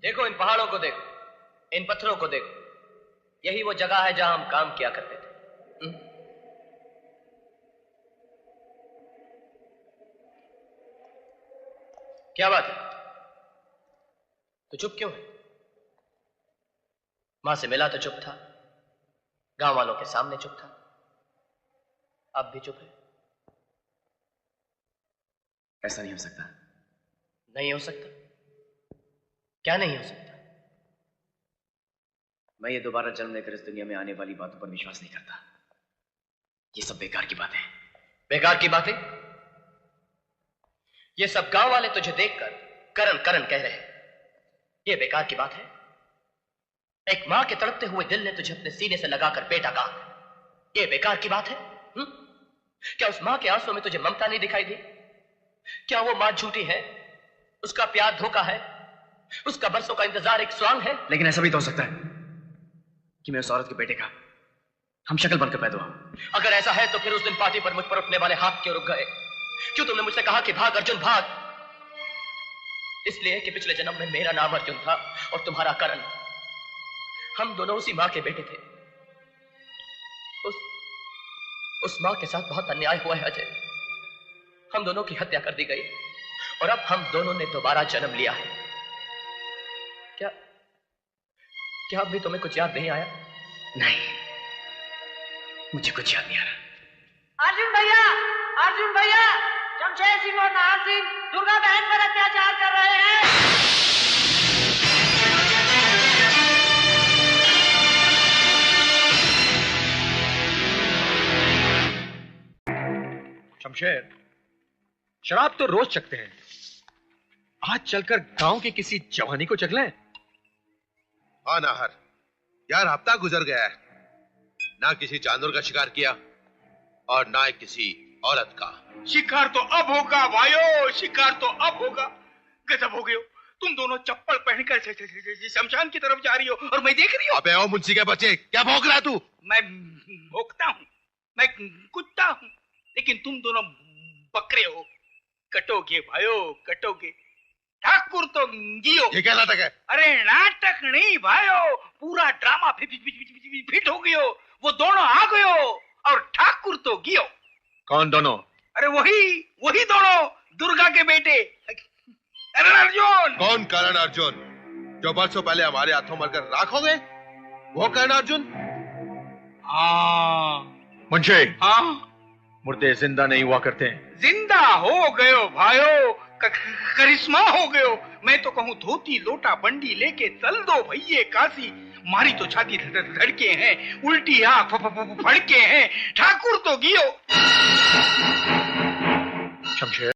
देखो इन पहाड़ों को देखो, इन पत्थरों को देखो, यही वो जगह है जहां हम काम किया करते थे। क्या बात है, तो चुप क्यों है? मां से मिला तो चुप था, गांव वालों के सामने चुप था, अब भी चुप है। ऐसा नहीं हो सकता। नहीं हो सकता? क्या नहीं हो सकता? मैं ये दोबारा जन्म लेकर इस दुनिया में आने वाली बातों पर विश्वास नहीं करता। ये सब बेकार की बातें। बेकार की बातें? ये सब गांव वाले तुझे देखकर करण करण कह रहे हैं, ये बेकार की बात है? एक मां के तड़पते हुए दिल ने तुझे अपने सीने से लगाकर बेटा कहा, ये बेकार की बात है? क्या उस मां के आंसुओं में तुझे ममता नहीं दिखाई दी? क्या वो मां झूठी है? उसका प्यार धोखा है? उसका बरसों का इंतजार एक स्वांग है? लेकिन ऐसा भी तो हो सकता है कि मैं उस औरत के बेटे का हम शक्ल बनकर पैदा हुआ। अगर ऐसा है तो फिर उस दिन पार्टी पर मुझ पर उठने वाले हाथ क्यों रुक गए? क्यों तुमने मुझसे कहा कि भाग अर्जुन भाग? इसलिए कि पिछले जन्म में मेरा नाम अर्जुन था और तुम्हारा करण। हम दोनों उसी मां के बेटे थे। उस मां के साथ बहुत अन्याय हुआ है अजय। हम दोनों की हत्या कर दी गई और अब हम दोनों ने दोबारा जन्म लिया है। क्या अब भी तुम्हें कुछ याद नहीं आया? नहीं, मुझे कुछ याद नहीं आ रहा। अर्जुन भैया, शमशेर सिंह और नाहर सिंह दुर्गा बहन पर अत्याचार कर रहे हैं। शमशेर, शराब तो रोज चखते हैं, आज चलकर गांव की किसी जवानी को चख लें। हाँ नाहर, यार हफ्ता गुजर गया है, ना किसी जानवर का शिकार किया और ना किसी औरत का। शिकार तो अब होगा भाइयों, शिकार तो अब होगा। गजब हो गए हो तुम दोनों, चप्पल पहनकर शमशान की तरफ जा रही हो और मैं देख रही हूँ। अबे ओ मुंशी के बच्चे, क्या भौंक रहा तू? मैं भौंकता हूँ, मैं कुत्ता हूँ, लेकिन तुम दोनों बकरे हो। कटोगे भाइयों, कटोगे। ठाकुर तो गियो। ये क्या नाटक है? अरे नाटक नहीं भाइयों, पूरा ड्रामा फिट हो गयो। वो दोनों आ गयो और ठाकुर तो गियो। कौन दोनों? अरे वही दोनों, दुर्गा के बेटे करण अर्जुन। कौन करण अर्जुन? जो बरसों पहले हमारे हाथों मरकर राख हो गए, वो करण अर्जुन? हाँ मुंशी, हाँ, मुर्दे जिंदा नहीं हुआ करते हैं। जिंदा हो गयो भाइयों, करिश्मा हो गयो। मैं तो कहूँ धोती लोटा बंडी लेके चल दो भैये काशी। मारी तो छाती धड़के हैं, उल्टी आंख फड़के हैं। ठाकुर तो गियो। शमशेर,